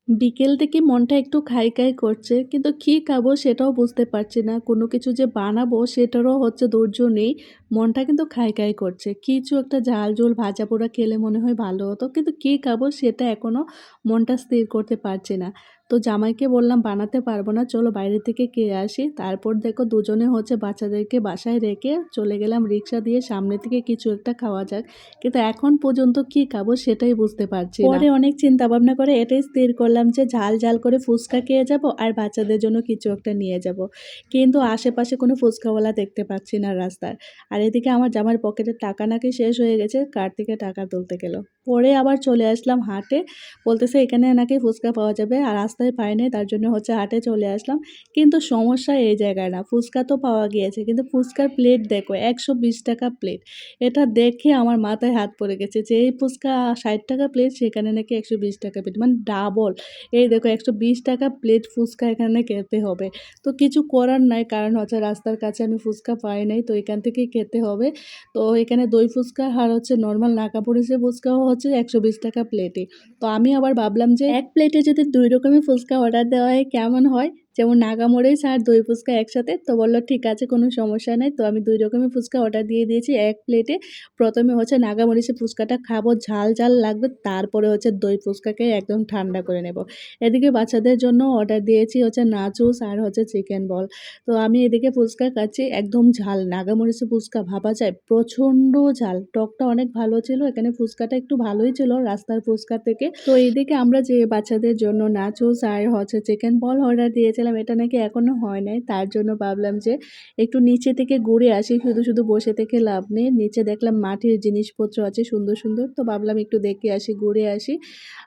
বিকেল থেকে মনটা একটু খাই, খাই করছে। কিন্তু কি খাবো সেটাও বুঝতে পারছি না। কোনো কিছু যে বানাবো সেটারও হচ্ছে ধৈর্য নেই। মনটা কিন্তু খাই, খাই করছে। কিছু একটা ঝাল-ঝোল, ভাজা-পোড়া খেলে মনে হয় ভালো হতো। কিন্তু কি খাবো সেটা এখনো মনটা স্থির করতে পারছি না। তো জামাইকে বললাম, "বানাতে পারবো না। চলো বাইরে থেকে খেয়ে আসি।" তারপর দেখো দুজনে হচ্ছে বাচ্চাদেরকে বাসায় রেখে চলে গেলাম রিক্সা দিয়ে সামনে থেকে কিছু একটা খাওয়া যাক। কিন্তু এখন পর্যন্ত কি খাবো সেটাই বুঝতে পারছি না। পরে অনেক চিন্তা ভাবনা করে এটাই স্থির করলাম যে ঝাল, ঝাল করে ফুচকা খেয়ে যাবো আর বাচ্চাদের জন্য কিছু একটা নিয়ে যাবো। কিন্তু আশেপাশে কোনো ফুচকাওয়ালা দেখতে পাচ্ছি না রাস্তার। আর এদিকে আমার জামাইয়ের পকেটে টাকা নাকি শেষ হয়ে গেছে, কার থেকে টাকা তুলতে গেল। পরে আবার চলে আসলাম হাটে। বলতেছে এখানে নাকি ফুচকা পাওয়া যাবে আর রাস্তায় পাই নাই, তার জন্য হচ্ছে হাটে চলে আসলাম। কিন্তু সমস্যা এই জায়গায় না। ফুচকা তো পাওয়া গিয়েছে কিন্তু ফুচকার প্লেট দেখো ৳১২০ প্লেট। এটা দেখে আমার মাথায় হাত পড়ে গেছে যে এই ফুচকা ৳৬০ প্লেট, সেখানে নাকি ৳১২০ প্লেট। মানে ডাবল। এই দেখো ৳১২০ প্লেট ফুচকা এখানে খেতে হবে। তো কিছু করার নাই, কারণ হচ্ছে রাস্তার কাছে আমি ফুচকা পাই নাই। তো এখান থেকেই খেতে হবে। তো এখানে দই ফুচকা আর হচ্ছে নরমাল নাকামরিচের ফুচকাও হচ্ছে ৳১২০ প্লেটে। তো আমি আবার ভাবলাম যে এক প্লেটে যদি ২ রকমের ফুচকা অর্ডার দেওয়া হয় কেমন হয়? যেমন নাগামরিচ আর দই ফুচকা একসাথে। তো বলল, "ঠিক আছে, কোনো সমস্যা নাই।" তো আমি ২ রকমের ফুচকা অর্ডার দিয়ে দিয়েছি এক প্লেটে। ১ম এ হচ্ছে নাগামরিচের ফুচকাটা খাবো, ঝাল, ঝাল লাগবে। তারপরে হচ্ছে দই ফুচকাকে একদম ঠান্ডা করে নেব। এদিকে বাচ্চাদের জন্য অর্ডার দিয়েছি হচ্ছে নাচোস আর হচ্ছে চিকেন বল। তো আমি এদিকে ফুচকা খাচ্ছি, একদম ঝাল। নাগামরিচের ফুচকা ভাবা যায়? প্রচণ্ড ঝাল। টকটা অনেক ভালো ছিল। এখানে ফুচকাটা একটু ভালোই ছিল রাস্তার ফুচকা থেকে। তো এইদিকে আমরা যে বাচ্চাদের জন্য নাচোস আর হচ্ছে চিকেন বল অর্ডার দিয়েছিলাম, এটা নাকি এখনো হয় নাই। তার জন্য ভাবলাম যে একটু নিচে থেকে ঘুরে আসি। শুধু, শুধু বসে থেকে লাভ নেই। নিচে দেখলাম মাটির জিনিসপত্র আছে সুন্দর, সুন্দর। তো ভাবলাম একটু দেখে আসি, ঘুরে আসি।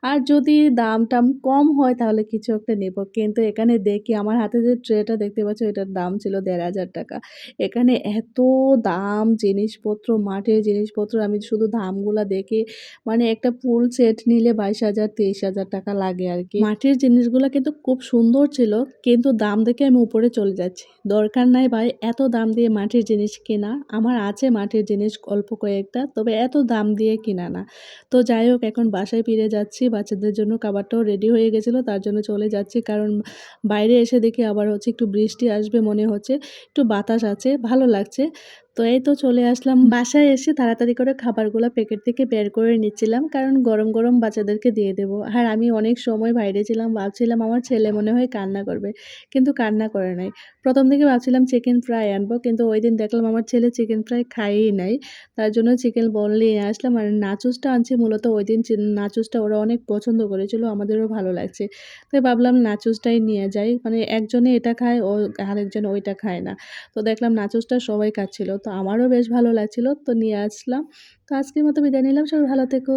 আর যদি দাম-টাম কম হয় তাহলে কিছু একটা নেব। কিন্তু এখানে দেখি আমার হাতে যে ট্রেটা দেখতে পাচ্ছ এটার দাম ছিল ৳১৫০০। এখানে এত দাম জিনিসপত্র, মাটির জিনিসপত্র, আমি শুধু দামগুলা দেখে মানে একটা ফুল সেট নিলে ২২,০০০ ৳২৩,০০০ লাগে আরকি। মাটির জিনিসগুলা কিন্তু খুব সুন্দর ছিল। কিন্তু দাম দেখে আমি উপরে চলে যাচ্ছি। দরকার নাই ভাই এত দাম দিয়ে মাটির জিনিস কেনা। আমার আছে মাটির জিনিস অল্প কয়েকটা। তবে এত দাম দিয়ে কিনা না। তো যাই হোক, এখন বাসায় ফিরে যাচ্ছি। বাচ্চাদের জন্য খাবারটাও রেডি হয়ে গেছিল। তার জন্য চলে যাচ্ছি। কারণ বাইরে এসে দেখি আবার হচ্ছে একটু বৃষ্টি আসবে মনে হচ্ছে। একটু বাতাস আছে, ভালো লাগছে। তো এই তো চলে আসলাম। বাসায় এসে তাড়াতাড়ি করে খাবারগুলা প্যাকেট থেকে বের করে নিচ্ছিলাম। কারণ গরম, গরম বাচ্চাদেরকে দিয়ে দেব। আর আমি অনেক সময় বাইরে ছিলাম, ভাবছিলাম আমার ছেলে মনে হয় কান্না করবে। কিন্তু কান্না করে নাই। ১ম দিকে ভাবছিলাম চিকেন ফ্রাই আনবো। কিন্তু ঐদিন দেখলাম আমার ছেলে চিকেন ফ্রাই খায়ই নাই। তার জন্য চিকেন বল নিয়ে আসলাম। আর নাচোসটা আনছি মূলত ঐদিন নাচোসটা ওরা অনেক পছন্দ করেছিল। আমাদেরও ভালো লাগছে। তাই ভাবলাম নাচোসটাই নিয়ে যাই। মানে একজনে এটা খায়, আরেকজন ওইটা খায় না। তো দেখলাম নাচোসটা সবাই খাচ্ছিল। তো আমারও বেশ ভালো লাগছিল। তো নিয়ে আসলাম। তো আজকের মতো বিদায় নিলাম। সবাই ভালো থেকো।